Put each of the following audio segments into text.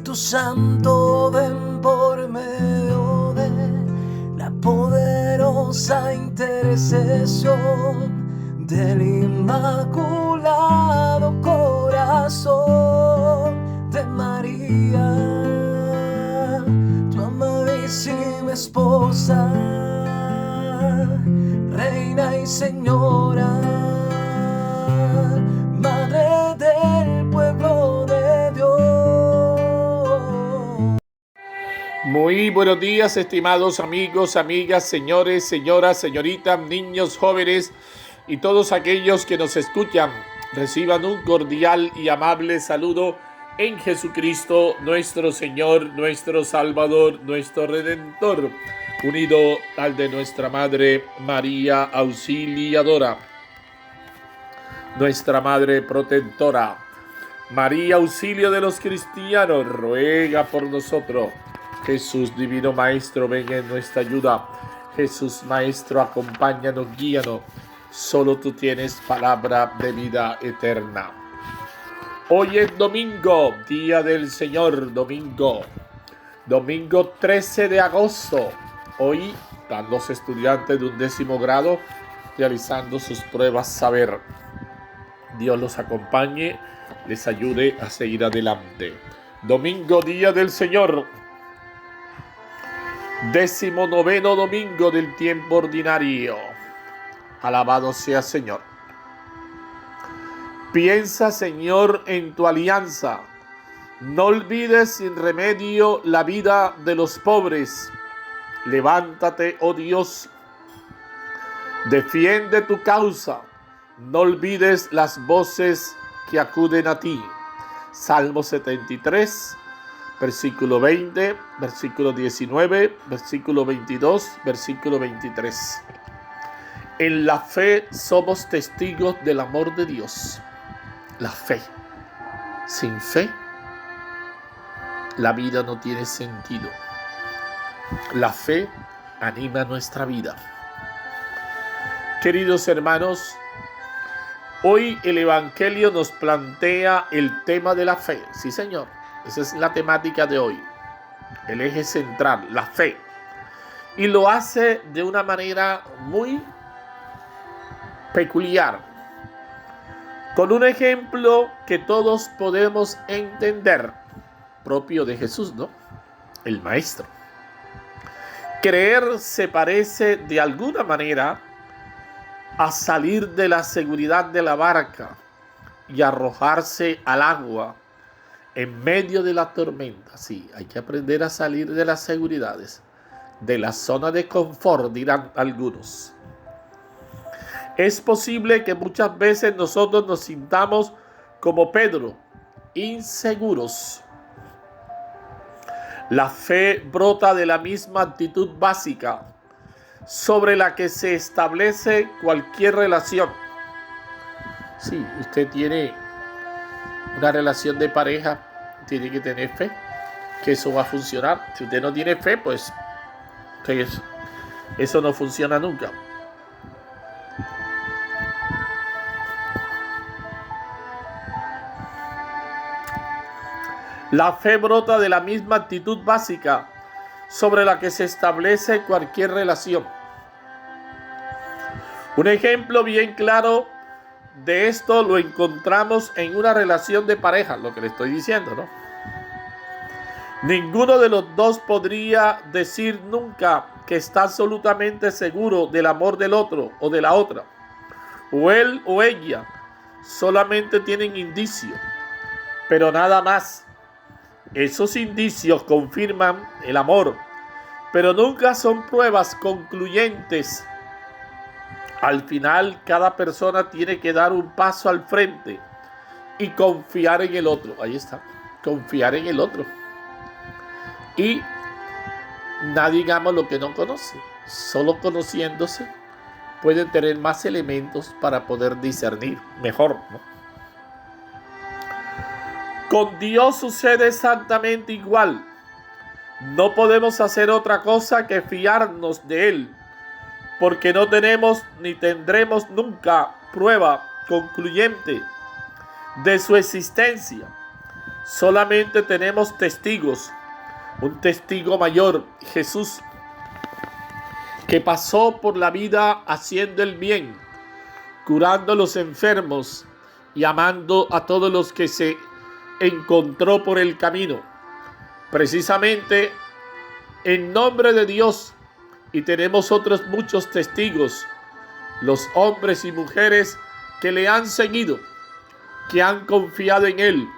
Espíritu Santo, ven por medio de la poderosa intercesión del Inmaculado Corazón de María, tu amadísima esposa, Reina y Señora, Madre del pueblo de Dios. Muy buenos días, estimados amigos, amigas, señores, señoras, señoritas, niños, jóvenes y todos aquellos que nos escuchan. Reciban un cordial y amable saludo en Jesucristo, nuestro Señor, nuestro Salvador, nuestro Redentor, unido al de nuestra Madre María Auxiliadora, nuestra Madre Protectora. María, auxilio de los cristianos, ruega por nosotros. Jesús, divino Maestro, ven en nuestra ayuda. Jesús, Maestro, acompáñanos, guíanos. Solo tú tienes palabra de vida eterna. Hoy es domingo, día del Señor, domingo 13 de agosto. Hoy están los estudiantes de 11º grado realizando sus pruebas saber. Dios los acompañe, les ayude a seguir adelante. Domingo, día del Señor. 19º domingo del tiempo ordinario. Alabado sea Señor. Piensa, Señor, en tu alianza. No olvides sin remedio la vida de los pobres. Levántate, oh Dios. Defiende tu causa. No olvides las voces que acuden a ti. Salmo 73, versículo 20, versículo 19, versículo 22, versículo 23. En la fe somos testigos del amor de Dios. La fe. Sin fe, la vida no tiene sentido. La fe anima nuestra vida. Queridos hermanos, hoy el Evangelio nos plantea el tema de la fe. Sí, Señor. Esa es la temática de hoy. El eje central, la fe. Y lo hace de una manera muy peculiar. Con un ejemplo que todos podemos entender. Propio de Jesús, ¿no? El Maestro. Creer se parece de alguna manera a salir de la seguridad de la barca y arrojarse al agua en medio de la tormenta. Sí, hay que aprender a salir de las seguridades, de la zona de confort, dirán algunos. Es posible que muchas veces nosotros nos sintamos como Pedro, inseguros. La fe brota de la misma actitud básica sobre la que se establece cualquier relación. Sí, usted tiene una relación de pareja, tiene que tener fe que eso va a funcionar. Si usted no tiene fe, pues eso no funciona nunca. La fe brota de la misma actitud básica sobre la que se establece cualquier relación. Un ejemplo bien claro de esto lo encontramos en una relación de pareja, lo que le estoy diciendo, ¿no? Ninguno de los dos podría decir nunca que está absolutamente seguro del amor del otro o de la otra. O él o ella solamente tienen indicios, pero nada más. Esos indicios confirman el amor, pero nunca son pruebas concluyentes. Al final, cada persona tiene que dar un paso al frente y confiar en el otro. Ahí está, confiar en el otro. Y nadie ama lo que no conoce. Solo conociéndose pueden tener más elementos para poder discernir mejor, ¿no? Con Dios sucede exactamente igual. No podemos hacer otra cosa que fiarnos de Él, porque no tenemos ni tendremos nunca prueba concluyente de su existencia. solamente tenemos testigos. Un testigo mayor, Jesús, que pasó por la vida haciendo el bien, curando a los enfermos y amando a todos los que se encontró por el camino. Precisamente en nombre de Dios, y tenemos otros muchos testigos, los hombres y mujeres que le han seguido, que han confiado en Él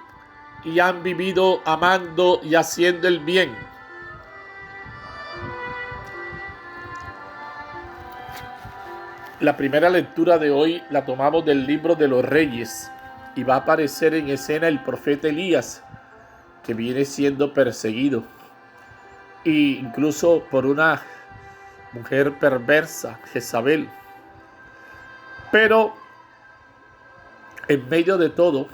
y han vivido amando y haciendo el bien. La primera lectura de hoy la tomamos del libro de los Reyes y va a aparecer en escena el profeta Elías, que viene siendo perseguido e incluso por una mujer perversa, Jezabel. Pero en medio de todo,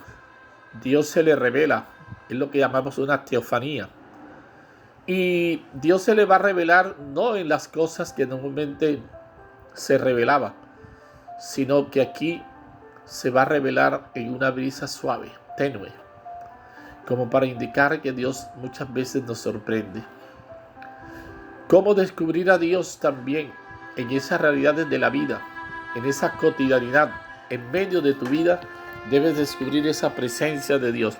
Dios se le revela, es lo que llamamos una teofanía. Y Dios se le va a revelar no en las cosas que normalmente se revelaba, sino que aquí se va a revelar en una brisa suave, tenue, como para indicar que Dios muchas veces nos sorprende. ¿Cómo descubrir a Dios también en esas realidades de la vida, en esa cotidianidad? En medio de tu vida debes descubrir esa presencia de Dios.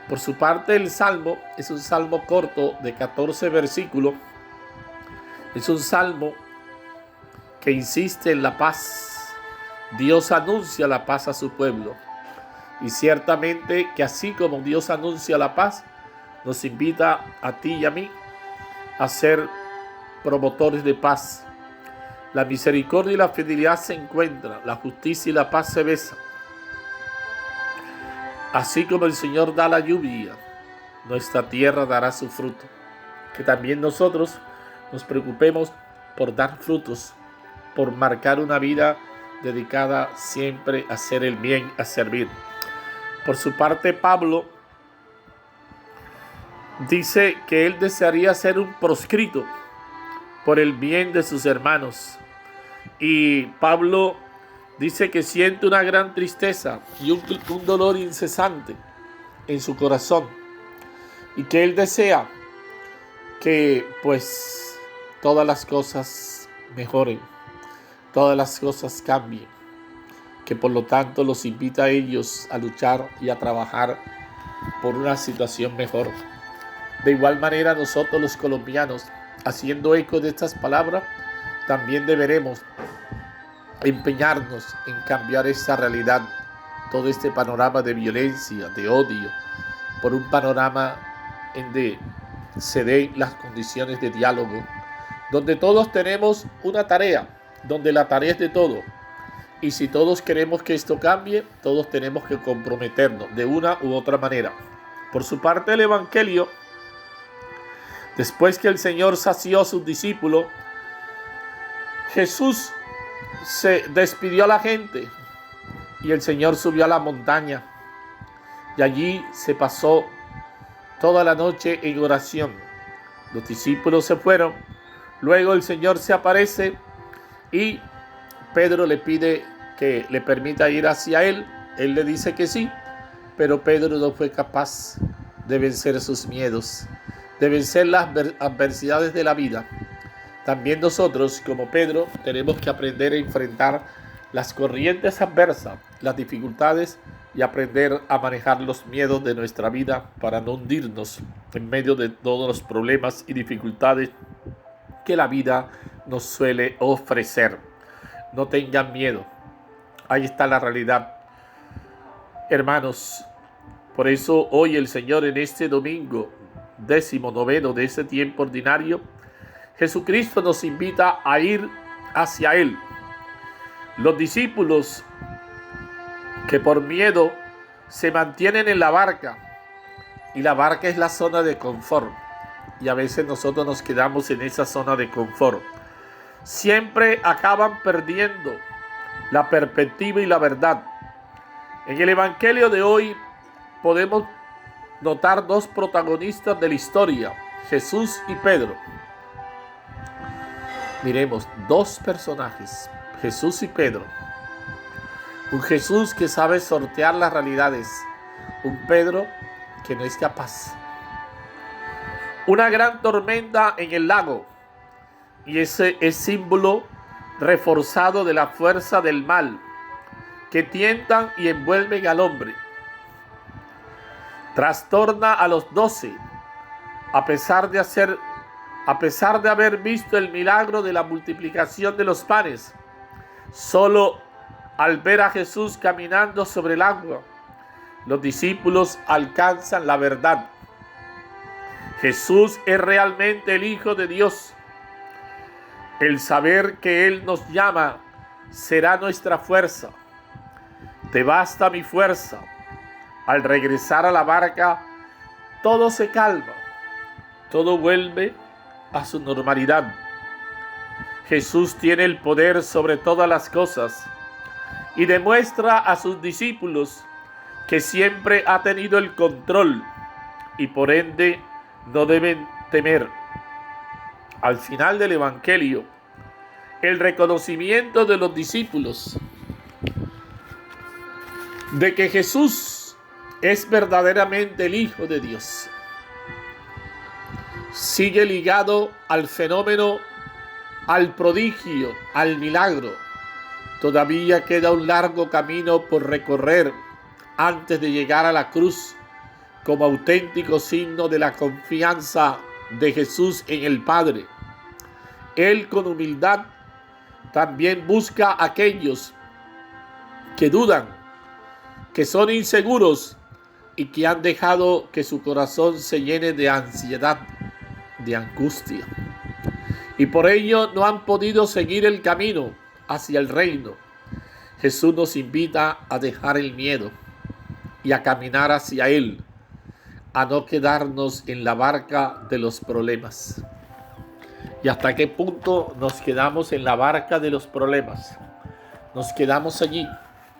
Por su parte, el salmo es un salmo corto de 14 versículos. Es un salmo que insiste en la paz. Dios anuncia la paz a su pueblo. Y ciertamente que así como Dios anuncia la paz, nos invita a ti y a mí a ser promotores de paz. La misericordia y la fidelidad se encuentran, la justicia y la paz se besan. Así como el Señor da la lluvia, nuestra tierra dará su fruto. Que también nosotros nos preocupemos por dar frutos, por marcar una vida dedicada siempre a hacer el bien, a servir. Por su parte, Pablo dice que él desearía ser un proscrito por el bien de sus hermanos. Y Pablo dice que siente una gran tristeza y un dolor incesante en su corazón. Y que él desea que pues todas las cosas mejoren, todas las cosas cambien. Que por lo tanto los invita a ellos a luchar y a trabajar por una situación mejor. De igual manera nosotros los colombianos, haciendo eco de estas palabras, también deberemos empeñarnos en cambiar esta realidad, todo este panorama de violencia, de odio, por un panorama en donde se den las condiciones de diálogo, donde todos tenemos una tarea, donde la tarea es de todos. Y si todos queremos que esto cambie, todos tenemos que comprometernos de una u otra manera. Por su parte, el Evangelio, después que el Señor sació a sus discípulos, Jesús se despidió a la gente y el Señor subió a la montaña y allí se pasó toda la noche en oración. Los discípulos se fueron, luego el Señor se aparece y Pedro le pide que le permita ir hacia él. Él le dice que sí, pero Pedro no fue capaz de vencer sus miedos, de vencer las adversidades de la vida. También nosotros, como Pedro, tenemos que aprender a enfrentar las corrientes adversas, las dificultades y aprender a manejar los miedos de nuestra vida para no hundirnos en medio de todos los problemas y dificultades que la vida nos suele ofrecer. No tengan miedo. Ahí está la realidad. Hermanos, por eso hoy el Señor en este domingo 19 de ese tiempo ordinario, Jesucristo nos invita a ir hacia Él. Los discípulos que por miedo se mantienen en la barca, y la barca es la zona de confort, y a veces nosotros nos quedamos en esa zona de confort, siempre acaban perdiendo la perspectiva y la verdad. En el Evangelio de hoy podemos notar dos protagonistas de la historia, Jesús y Pedro. Miremos, dos personajes, Jesús y Pedro. Un Jesús que sabe sortear las realidades, un Pedro que no es capaz. Una gran tormenta en el lago, y ese es símbolo reforzado de la fuerza del mal que tientan y envuelven al hombre. Trastorna a los 12, a pesar de haber visto el milagro de la multiplicación de los panes. Solo al ver a Jesús caminando sobre el agua, los discípulos alcanzan la verdad. Jesús es realmente el Hijo de Dios. El saber que Él nos llama será nuestra fuerza. Te basta mi fuerza. Al regresar a la barca, todo se calma, todo vuelve a su normalidad. Jesús tiene el poder sobre todas las cosas y demuestra a sus discípulos que siempre ha tenido el control y por ende no deben temer. Al final del Evangelio, el reconocimiento de los discípulos de que Jesús es verdaderamente el Hijo de Dios sigue ligado al fenómeno, al prodigio, al milagro. Todavía queda un largo camino por recorrer antes de llegar a la cruz como auténtico signo de la confianza de Jesús en el Padre. Él con humildad también busca a aquellos que dudan, que son inseguros y que han dejado que su corazón se llene de ansiedad, de angustia. Y por ello no han podido seguir el camino hacia el reino. Jesús nos invita a dejar el miedo y a caminar hacia Él, a no quedarnos en la barca de los problemas. ¿Y hasta qué punto nos quedamos en la barca de los problemas? Nos quedamos allí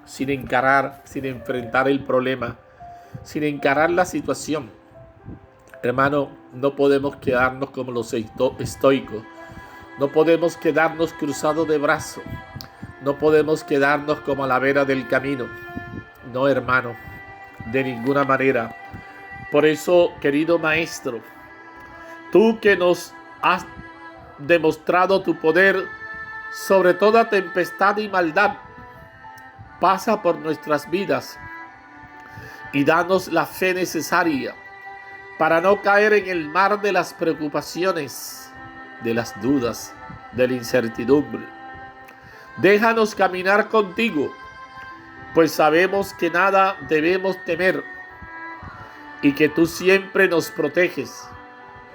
sin encarar, sin enfrentar el problema, sin encarar la situación. Hermano, no podemos quedarnos como los estoicos. No podemos quedarnos cruzados de brazos. No podemos quedarnos como a la vera del camino. No, hermano, de ninguna manera. Por eso, querido maestro, tú que nos has demostrado tu poder sobre toda tempestad y maldad, pasa por nuestras vidas y danos la fe necesaria para no caer en el mar de las preocupaciones, de las dudas, de la incertidumbre. Déjanos caminar contigo, pues sabemos que nada debemos temer y que tú siempre nos proteges.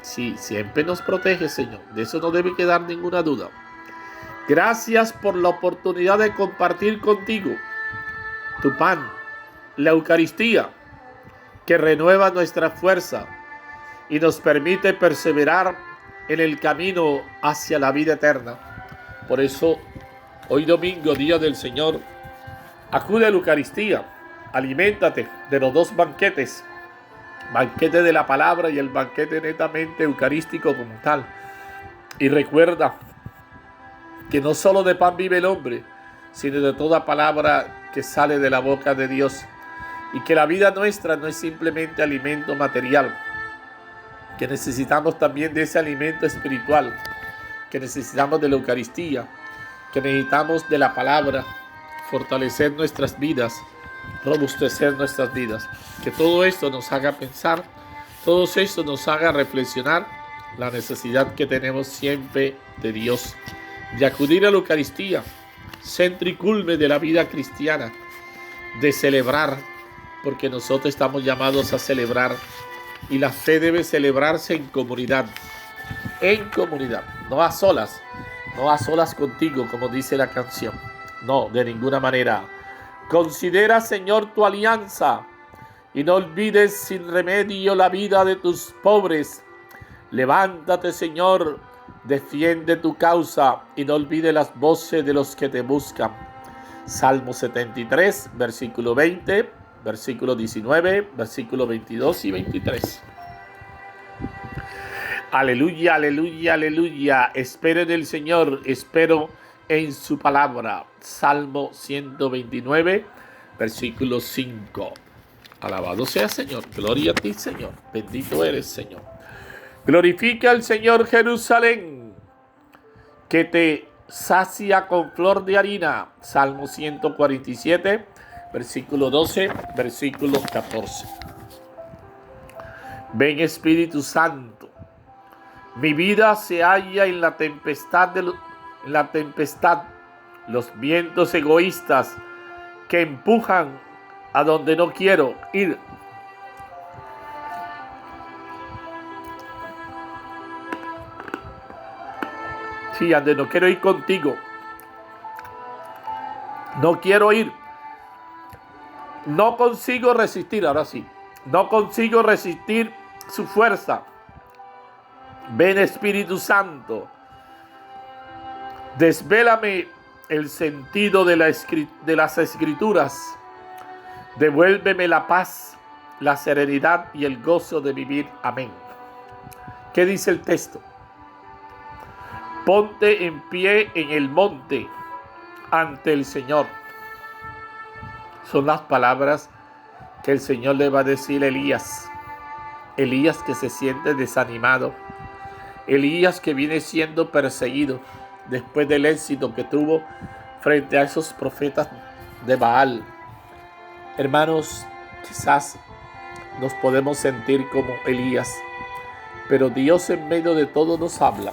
Sí, siempre nos proteges, Señor. De eso no debe quedar ninguna duda. Gracias por la oportunidad de compartir contigo tu pan, la Eucaristía, que renueva nuestra fuerza y nos permite perseverar en el camino hacia la vida eterna. Por eso, hoy domingo, día del Señor, acude a la Eucaristía, aliméntate de los dos banquetes, banquete de la palabra y el banquete netamente eucarístico como tal. Y recuerda que no solo de pan vive el hombre, sino de toda palabra que sale de la boca de Dios. Y que la vida nuestra no es simplemente alimento material, que necesitamos también de ese alimento espiritual, que necesitamos de la Eucaristía, que necesitamos de la palabra, fortalecer nuestras vidas, robustecer nuestras vidas. Que todo esto nos haga pensar, todo esto nos haga reflexionar la necesidad que tenemos siempre de Dios, de acudir a la Eucaristía, centro y culmen de la vida cristiana, de celebrar, porque nosotros estamos llamados a celebrar y la fe debe celebrarse en comunidad, no a solas contigo, como dice la canción. No, de ninguna manera. Considera, Señor, tu alianza y no olvides sin remedio la vida de tus pobres. Levántate, Señor, defiende tu causa y no olvides las voces de los que te buscan. Salmo 73, versículo 20, versículo 19, versículo 22 y 23. Aleluya, aleluya, aleluya. Espero en el Señor, espero en su palabra. Salmo 129, versículo 5. Alabado sea Señor. Gloria a ti, Señor. Bendito eres, Señor. Glorifica al Señor Jerusalén, que te sacia con flor de harina. Salmo 147, versículo 12, versículo 14. Ven, Espíritu Santo. Mi vida se halla en la tempestad, los vientos egoístas que empujan a donde no quiero ir. Sí, donde no quiero ir contigo. No quiero ir. No consigo resistir, ahora sí. No consigo resistir su fuerza. Ven, Espíritu Santo. Desvélame el sentido de las Escrituras. Devuélveme la paz, la serenidad y el gozo de vivir. Amén. ¿Qué dice el texto? Ponte en pie en el monte ante el Señor. Son las palabras que el Señor le va a decir a Elías. Elías que se siente desanimado. Elías que viene siendo perseguido después del éxito que tuvo frente a esos profetas de Baal. Hermanos, quizás nos podemos sentir como Elías, pero Dios en medio de todo nos habla.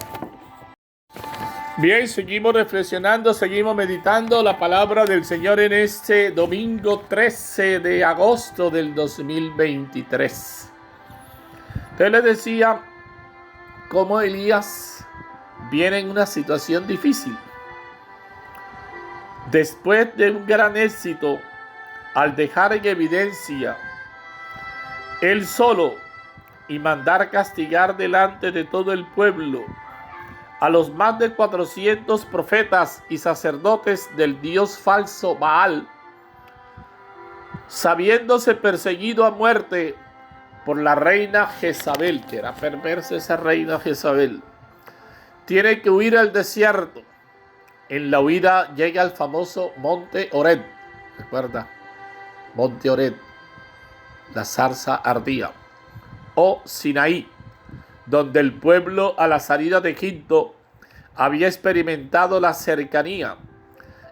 Bien, seguimos reflexionando, seguimos meditando la palabra del Señor en este domingo 13 de agosto del 2023. Entonces les decía cómo Elías viene en una situación difícil. Después de un gran éxito, al dejar en evidencia él solo y mandar castigar delante de todo el pueblo a los más de 400 profetas y sacerdotes del dios falso Baal, sabiéndose perseguido a muerte por la reina Jezabel, que era perversa esa reina Jezabel, tiene que huir al desierto. En la huida llega al famoso monte Horeb. ¿Recuerda? Monte Horeb, la zarza ardía. O Sinaí, donde el pueblo a la salida de Egipto había experimentado la cercanía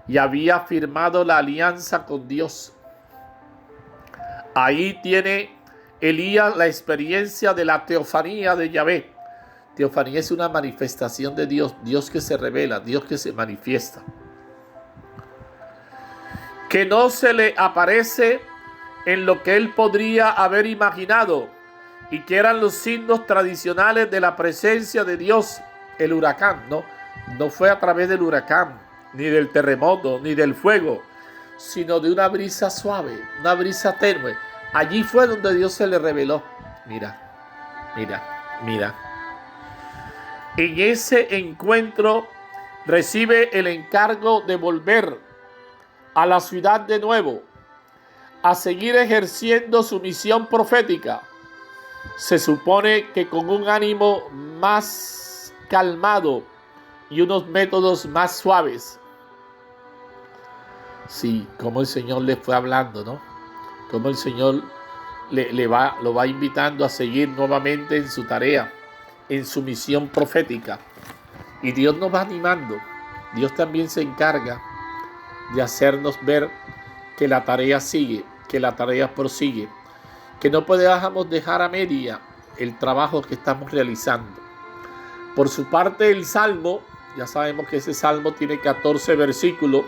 y había firmado la alianza con Dios. Ahí tiene Elías la experiencia de la teofanía de Yahvé. Teofanía es una manifestación de Dios, Dios que se revela, Dios que se manifiesta. Que no se le aparece en lo que él podría haber imaginado y que eran los signos tradicionales de la presencia de Dios. El huracán, no fue a través del huracán, ni del terremoto, ni del fuego, sino de una brisa suave, una brisa tenue. Allí fue donde Dios se le reveló. Mira. En ese encuentro recibe el encargo de volver a la ciudad de nuevo, a seguir ejerciendo su misión profética. Se supone que con un ánimo más calmado y unos métodos más suaves. Sí, como el Señor le fue hablando, ¿no? Como el Señor lo va invitando a seguir nuevamente en su tarea, en su misión profética. Y Dios nos va animando. Dios también se encarga de hacernos ver que la tarea sigue, que la tarea prosigue, que no podemos dejar a media el trabajo que estamos realizando. Por su parte, el Salmo, ya sabemos que ese Salmo tiene 14 versículos,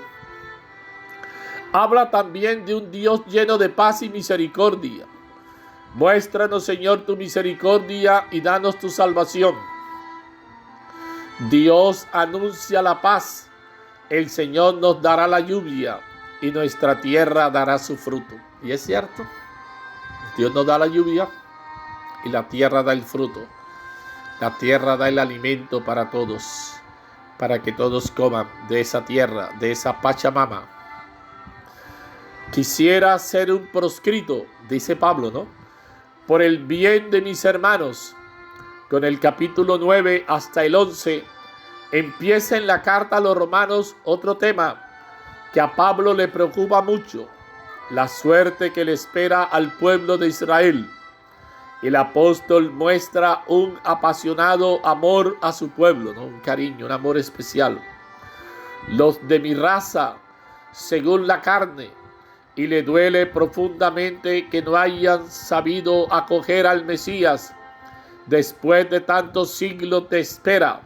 habla también de un Dios lleno de paz y misericordia. Muéstranos, Señor, tu misericordia y danos tu salvación. Dios anuncia la paz. El Señor nos dará la lluvia y nuestra tierra dará su fruto. Y es cierto, Dios nos da la lluvia y la tierra da el fruto. La tierra da el alimento para todos, para que todos coman de esa tierra, de esa Pachamama. Quisiera ser un proscrito, dice Pablo, ¿no? Por el bien de mis hermanos. Con el capítulo 9 hasta el 11, empieza en la carta a los romanos otro tema que a Pablo le preocupa mucho. la suerte que le espera al pueblo de Israel. El apóstol muestra un apasionado amor a su pueblo, ¿no? Un cariño, un amor especial. Los de mi raza, según la carne, y le duele profundamente que no hayan sabido acoger al Mesías después de tantos siglos de espera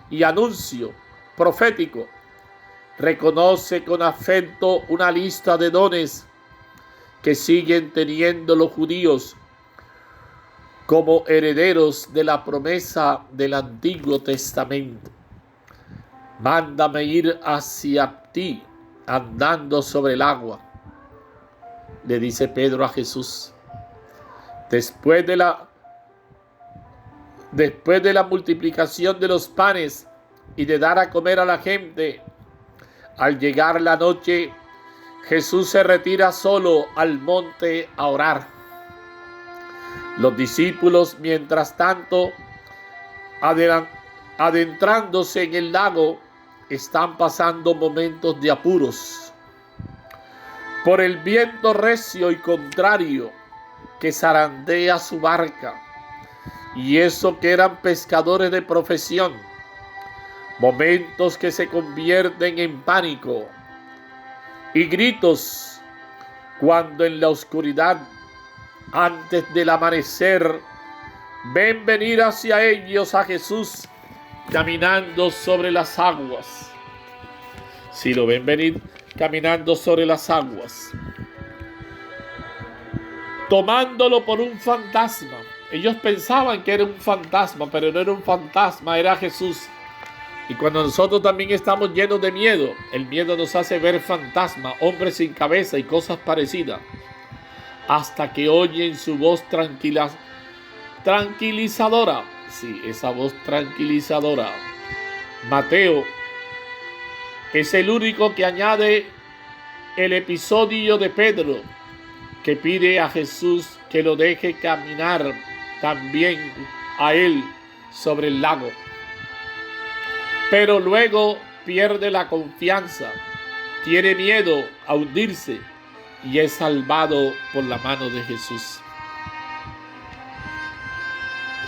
y anuncio profético. Reconoce con afecto una lista de dones que siguen teniendo los judíos como herederos de la promesa del Antiguo Testamento. Mándame ir hacia ti andando sobre el agua, le dice Pedro a Jesús. Después de la multiplicación de los panes y de dar a comer a la gente, al llegar la noche, Jesús se retira solo al monte a orar. Los discípulos, mientras tanto, adentrándose en el lago, están pasando momentos de apuros por el viento recio y contrario que zarandea su barca, y eso que eran pescadores de profesión. Momentos que se convierten en pánico y gritos cuando en la oscuridad, antes del amanecer, ven venir hacia ellos a Jesús caminando sobre las aguas. Si lo ven venir caminando sobre las aguas, tomándolo por un fantasma. Ellos pensaban que era un fantasma, pero no era un fantasma, era Jesús. Y cuando nosotros también estamos llenos de miedo, el miedo nos hace ver fantasmas, hombres sin cabeza y cosas parecidas, hasta que oyen su voz tranquilizadora. Sí, esa voz tranquilizadora. Mateo es el único que añade el episodio de Pedro, que pide a Jesús que lo deje caminar también a él sobre el lago. Pero luego pierde la confianza, tiene miedo a hundirse y es salvado por la mano de Jesús.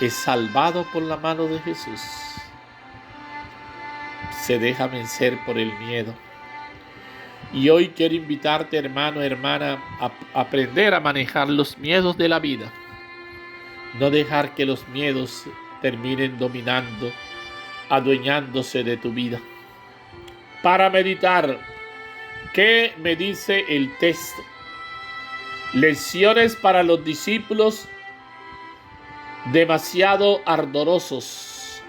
Es salvado por la mano de Jesús. Se deja vencer por el miedo. Y hoy quiero invitarte, hermano, hermana, a aprender a manejar los miedos de la vida. No dejar que los miedos terminen dominando, adueñándose de tu vida. Para meditar, ¿qué me dice el texto? Lecciones para los discípulos demasiado ardorosos.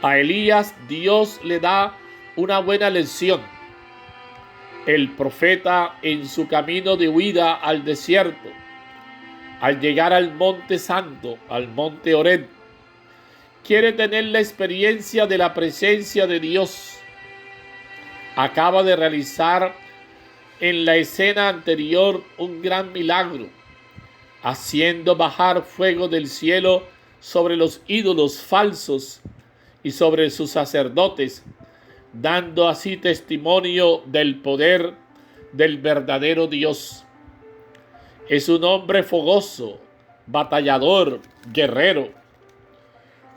A Elías Dios le da una buena lección. El profeta, en su camino de huida al desierto, al llegar al monte santo, al monte Horeb, quiere tener la experiencia de la presencia de Dios. Acaba de realizar en la escena anterior un gran milagro, haciendo bajar fuego del cielo sobre los ídolos falsos y sobre sus sacerdotes, dando así testimonio del poder del verdadero Dios. Es un hombre fogoso, batallador, guerrero.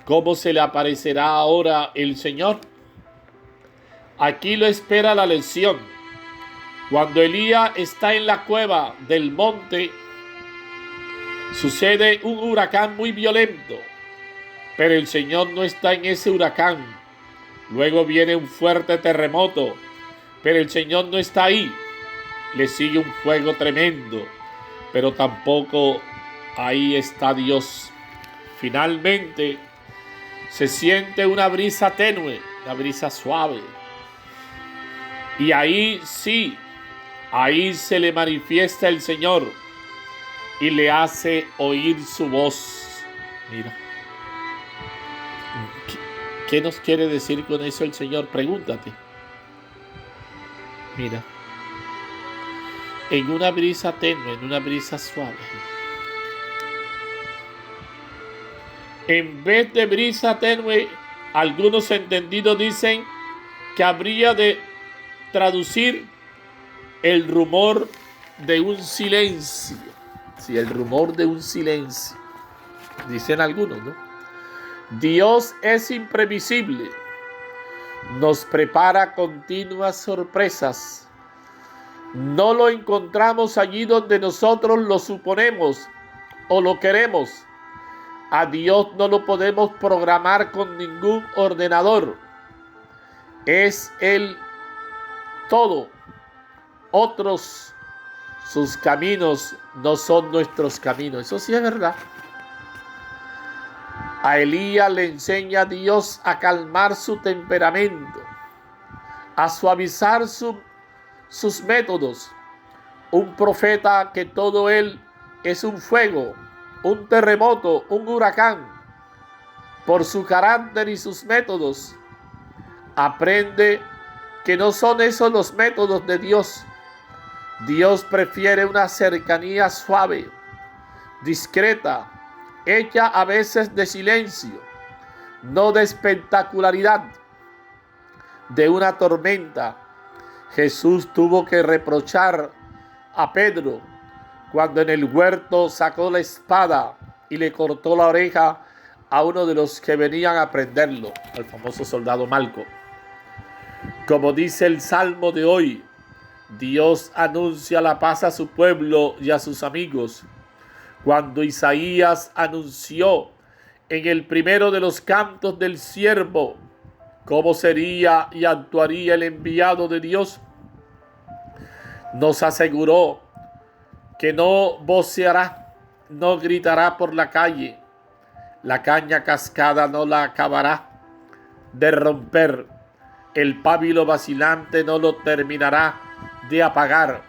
¿Cómo se le aparecerá ahora el Señor? Aquí lo espera la lección. Cuando Elías está en la cueva del monte, sucede un huracán muy violento, pero el Señor no está en ese huracán. Luego viene un fuerte terremoto, pero el Señor no está ahí. Le sigue un fuego tremendo, pero tampoco ahí está Dios. Finalmente, se siente una brisa tenue, una brisa suave. Y ahí sí, ahí se le manifiesta el Señor y le hace oír su voz. Mira. ¿Qué nos quiere decir con eso el Señor? Pregúntate. Mira. En una brisa tenue, en una brisa suave. En vez de brisa tenue, algunos entendidos dicen que habría de traducir el rumor de un silencio. Sí, el rumor de un silencio. Dicen algunos, ¿no? Dios es imprevisible. Nos prepara continuas sorpresas. No lo encontramos allí donde nosotros lo suponemos o lo queremos. A Dios no lo podemos programar con ningún ordenador. Es Él todo. Otros, sus caminos no son nuestros caminos. Eso sí es verdad. A Elías le enseña a Dios a calmar su temperamento, a suavizar sus métodos. Un profeta que todo él es un fuego, un terremoto, un huracán. Por su carácter y sus métodos, aprende que no son esos los métodos de Dios. Dios prefiere una cercanía suave, discreta, hecha a veces de silencio, no de espectacularidad, de una tormenta. Jesús tuvo que reprochar a Pedro cuando en el huerto sacó la espada y le cortó la oreja a uno de los que venían a prenderlo, al famoso soldado Malco. Como dice el Salmo de hoy, Dios anuncia la paz a su pueblo y a sus amigos. Cuando Isaías anunció en el primero de los cantos del siervo cómo sería y actuaría el enviado de Dios, nos aseguró que no voceará, no gritará por la calle, la caña cascada no la acabará de romper, el pábilo vacilante no lo terminará de apagar.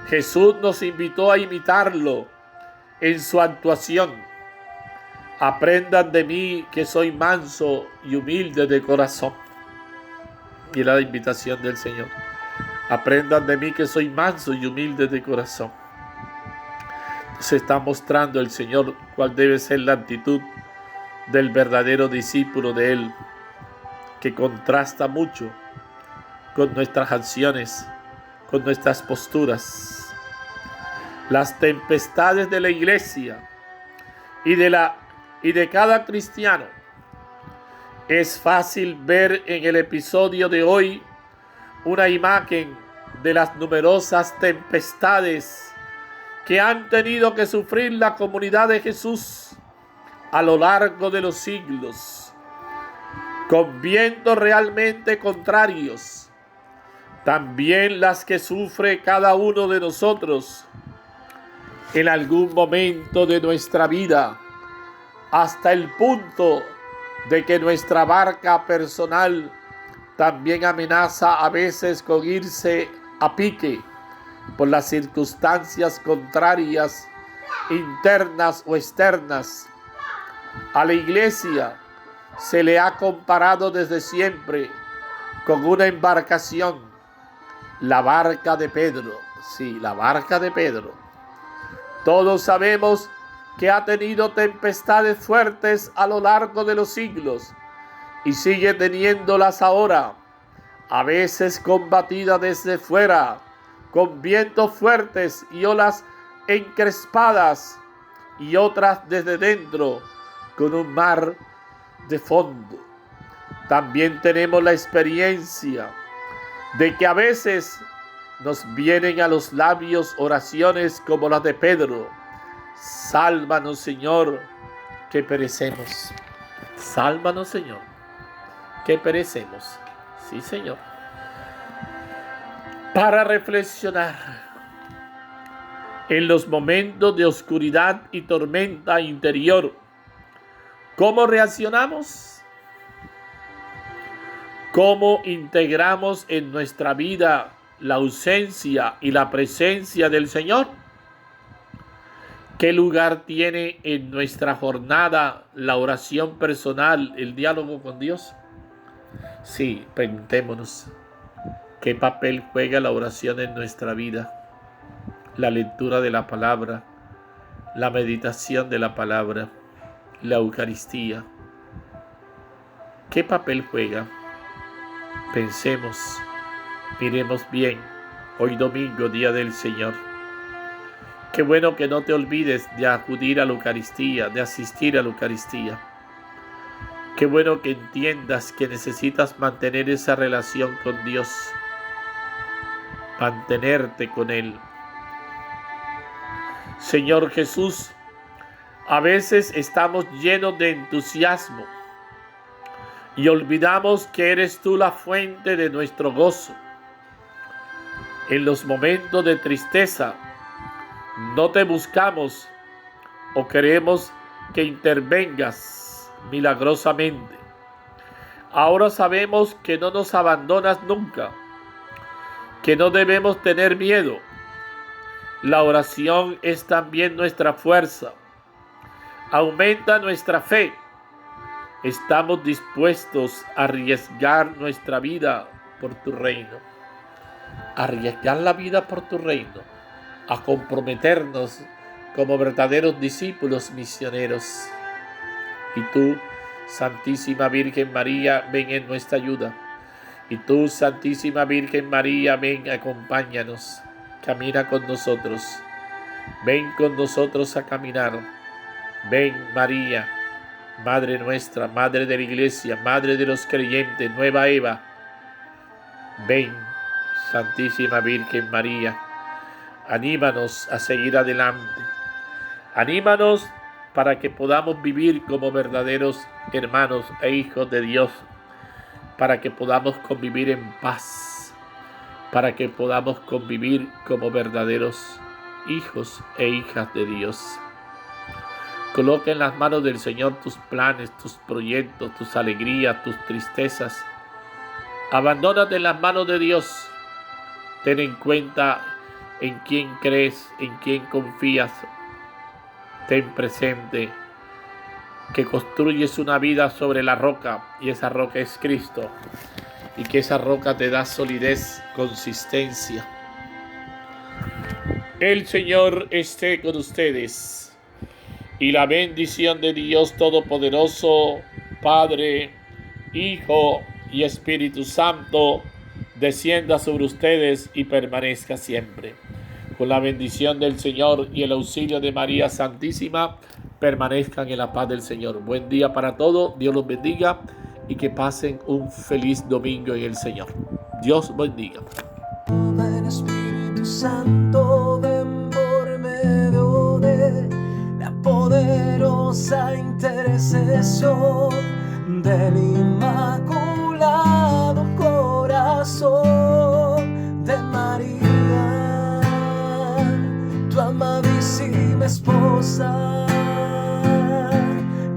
Jesús nos invitó a imitarlo en su actuación. Aprendan de mí que soy manso y humilde de corazón. Y la invitación del Señor. Aprendan de mí que soy manso y humilde de corazón. Se está mostrando el Señor cuál debe ser la actitud del verdadero discípulo de Él, que contrasta mucho con nuestras acciones, con nuestras posturas. Las tempestades de la iglesia y de cada cristiano. Es fácil ver en el episodio de hoy una imagen de las numerosas tempestades que han tenido que sufrir la comunidad de Jesús a lo largo de los siglos, con vientos realmente contrarios. También las que sufre cada uno de nosotros en algún momento de nuestra vida, hasta el punto de que nuestra barca personal también amenaza a veces con irse a pique por las circunstancias contrarias, internas o externas. A la iglesia se le ha comparado desde siempre con una embarcación, la barca de Pedro. Sí, la barca de Pedro. Todos sabemos que ha tenido tempestades fuertes a lo largo de los siglos y sigue teniéndolas ahora, a veces combatida desde fuera, con vientos fuertes y olas encrespadas, y otras desde dentro, con un mar de fondo. También tenemos la experiencia de que a veces nos vienen a los labios oraciones como las de Pedro. Sálvanos, Señor, que perecemos. Sálvanos, Señor, que perecemos. Sí, Señor. Para reflexionar en los momentos de oscuridad y tormenta interior, ¿cómo reaccionamos? ¿Cómo integramos en nuestra vida la ausencia y la presencia del Señor? ¿Qué lugar tiene en nuestra jornada la oración personal, el diálogo con Dios? Sí, preguntémonos, ¿qué papel juega la oración en nuestra vida? La lectura de la palabra, la meditación de la palabra, la Eucaristía. ¿Qué papel juega? Pensemos, miremos bien hoy domingo, día del Señor. Qué bueno que no te olvides de acudir a la Eucaristía, de asistir a la Eucaristía. Qué bueno que entiendas que necesitas mantener esa relación con Dios, mantenerte con Él. Señor Jesús, a veces estamos llenos de entusiasmo y olvidamos que eres tú la fuente de nuestro gozo. En los momentos de tristeza, no te buscamos o queremos que intervengas milagrosamente. Ahora sabemos que no nos abandonas nunca, que no debemos tener miedo. La oración es también nuestra fuerza. Aumenta nuestra fe. Estamos dispuestos a arriesgar nuestra vida por tu reino. Arriesgar la vida por tu reino. A comprometernos como verdaderos discípulos misioneros. Y tú, Santísima Virgen María, ven en nuestra ayuda. Y tú, Santísima Virgen María, ven, acompáñanos. Camina con nosotros. Ven con nosotros a caminar. Ven, María, Madre nuestra, Madre de la Iglesia, Madre de los creyentes, nueva Eva. Ven, Santísima Virgen María. Anímanos a seguir adelante. Anímanos para que podamos vivir como verdaderos hermanos e hijos de Dios. Para que podamos convivir en paz. Para que podamos convivir como verdaderos hijos e hijas de Dios. Coloca en las manos del Señor tus planes, tus proyectos, tus alegrías, tus tristezas. Abandónate en las manos de Dios. Ten en cuenta en quién crees, en quién confías. Ten presente que construyes una vida sobre la roca y esa roca es Cristo. Y que esa roca te da solidez, consistencia. El Señor esté con ustedes. Y la bendición de Dios Todopoderoso, Padre, Hijo y Espíritu Santo, descienda sobre ustedes y permanezca siempre. Con la bendición del Señor y el auxilio de María Santísima, permanezcan en la paz del Señor. Buen día para todos, Dios los bendiga y que pasen un feliz domingo en el Señor. Dios bendiga. Ven Espíritu Santo, ven por medio de la poderosa intercesión del Inmaculado Corazón de María, tu amadísima esposa,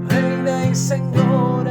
Reina y Señora.